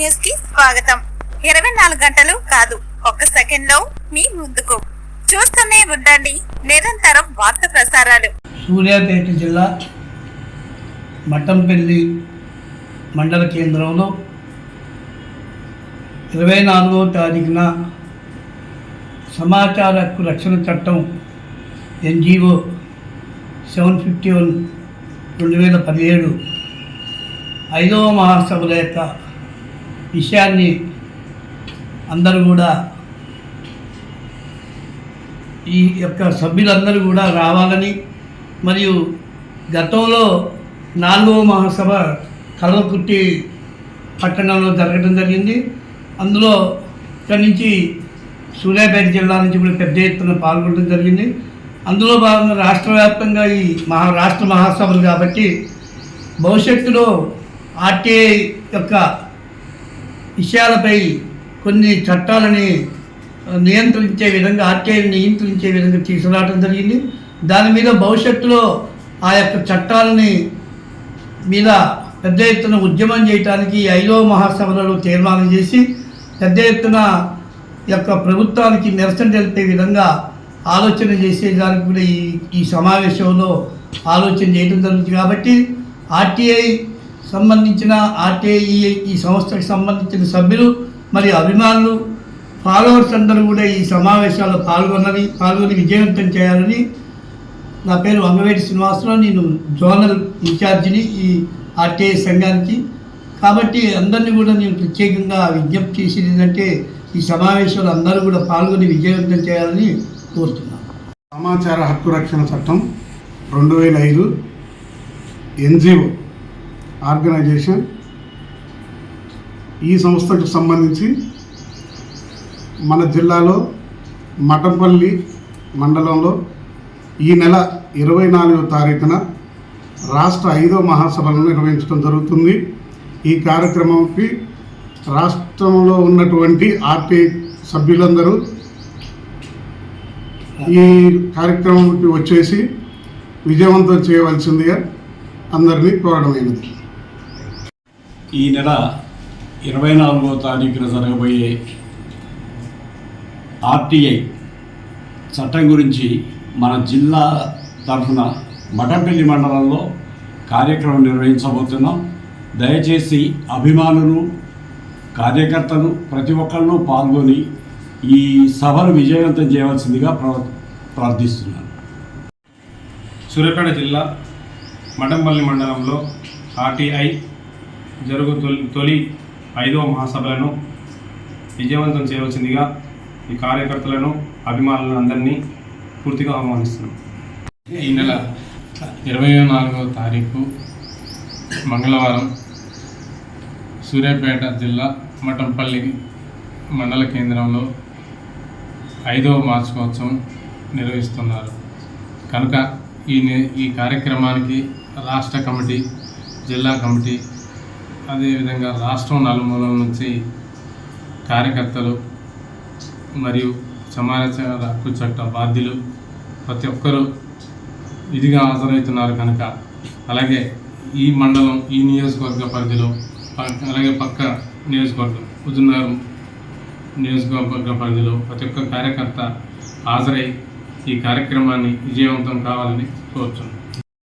News కి స్వాగతం. 24 గంటలు కాదు, ఒక్క సెకండ్ లో మీ ముందుకు. చూస్తూనే ఉండండి నిరంతరం వార్త ప్రసారాలు. సూర్యాపేట జిల్లా మఠంపల్లి మండల కేంద్రంలో 24వ తారీఖున సమాచార హక్కు రక్షణ చట్టం NGO 751/2017 5వ మహాసభల యొక్క విషయాన్ని అందరూ కూడా ఈ యొక్క సభ్యులందరూ కూడా రావాలని, మరియు గతంలో 4వ మహాసభ కల్వకుర్తి పట్టణంలో జరగడం జరిగింది. అందులో ఇక్కడి నుంచి సూర్యాపేట జిల్లా నుంచి కూడా పెద్ద ఎత్తున పాల్గొనడం జరిగింది. అందులో భాగంగా రాష్ట్ర వ్యాప్తంగా ఈ రాష్ట్ర మహాసభలు కాబట్టి భవిష్యత్తులో RTI యొక్క విషయాలపై కొన్ని చట్టాలని నియంత్రించే విధంగా RTIని నియంత్రించే విధంగా తీసుకురావడం జరిగింది. దాని మీద భవిష్యత్తులో ఆ యొక్క చట్టాలని మీద పెద్ద ఎత్తున ఉద్యమం చేయడానికి 5వ మహాసభలలో తీర్మానం చేసి పెద్ద ఎత్తున యొక్క ప్రభుత్వానికి నిరసన తెలిపే విధంగా ఆలోచన చేసేదానికి కూడా ఈ సమావేశంలో ఆలోచన చేయడం జరుగుతుంది. కాబట్టి RTI సంబంధించిన ఈ సంస్థకు సంబంధించిన సభ్యులు మరియు అభిమానులు ఫాలోవర్స్ అందరూ కూడా ఈ సమావేశాల్లో పాల్గొని విజయవంతం చేయాలని. నా పేరు వంగవేటి శ్రీనివాసరావు, నేను జోనల్ ఇన్ఛార్జిని ఈ RTI సంఘానికి. కాబట్టి అందరినీ కూడా నేను ప్రత్యేకంగా విజ్ఞప్తి చేసేది ఏంటంటే ఈ సమావేశంలో అందరూ కూడా పాల్గొని విజయవంతం చేయాలని కోరుతున్నాను. సమాచార హక్కు రక్షణ చట్టం 2005 NGO ఆర్గనైజేషన్ ఈ సంస్థకు సంబంధించి మన జిల్లాలో మఠంపల్లి మండలంలో ఈ నెల 24వ తారీఖున రాష్ట్ర 5వ మహాసభలను నిర్వహించడం జరుగుతుంది. ఈ కార్యక్రమంకి రాష్ట్రంలో ఉన్నటువంటి RTI సభ్యులందరూ ఈ కార్యక్రమంకి వచ్చేసి విజయవంతం చేయవలసిందిగా అందరినీ కోరడమైనది. ఈ నెల 24వ తారీఖున జరగబోయే RTI చట్టం గురించి మన జిల్లా తరఫున మఠంపల్లి మండలంలో కార్యక్రమం నిర్వహించబోతున్నాం. దయచేసి అభిమానులు, కార్యకర్తలు ప్రతి ఒక్కళ్ళు పాల్గొని ఈ సభను విజయవంతం చేయవలసిందిగా ప్రార్థిస్తున్నాను. సూర్యాపేట జిల్లా మఠంపల్లి మండలంలో RTI జరుగు తొలి 5వ మహాసభలను విజయవంతం చేయవలసిందిగా ఈ కార్యకర్తలను, అభిమానులను అందరినీ పూర్తిగా ఆహ్వానిస్తున్నాం. ఈ నెల 24వ తారీఖు మంగళవారం సూర్యాపేట జిల్లా మఠంపల్లి మండల కేంద్రంలో 5వ వార్షికోత్సవం నిర్వహిస్తున్నారు కనుక ఈ కార్యక్రమానికి రాష్ట్ర కమిటీ, జిల్లా కమిటీ, అదేవిధంగా రాష్ట్రం నలుమూలల నుంచి కార్యకర్తలు మరియు సమాచార హక్కు చట్ట బాధ్యులు ప్రతి ఒక్కరూ విధిగా హాజరవుతున్నారు కనుక, అలాగే ఈ మండలం, ఈ నియోజకవర్గ పరిధిలో, అలాగే పక్క నియోజకవర్గం హుజూర్నగర్ నియోజకవర్గ పరిధిలో ప్రతి ఒక్క కార్యకర్త హాజరై ఈ కార్యక్రమాన్ని విజయవంతం కావాలని కోరుతున్నాను.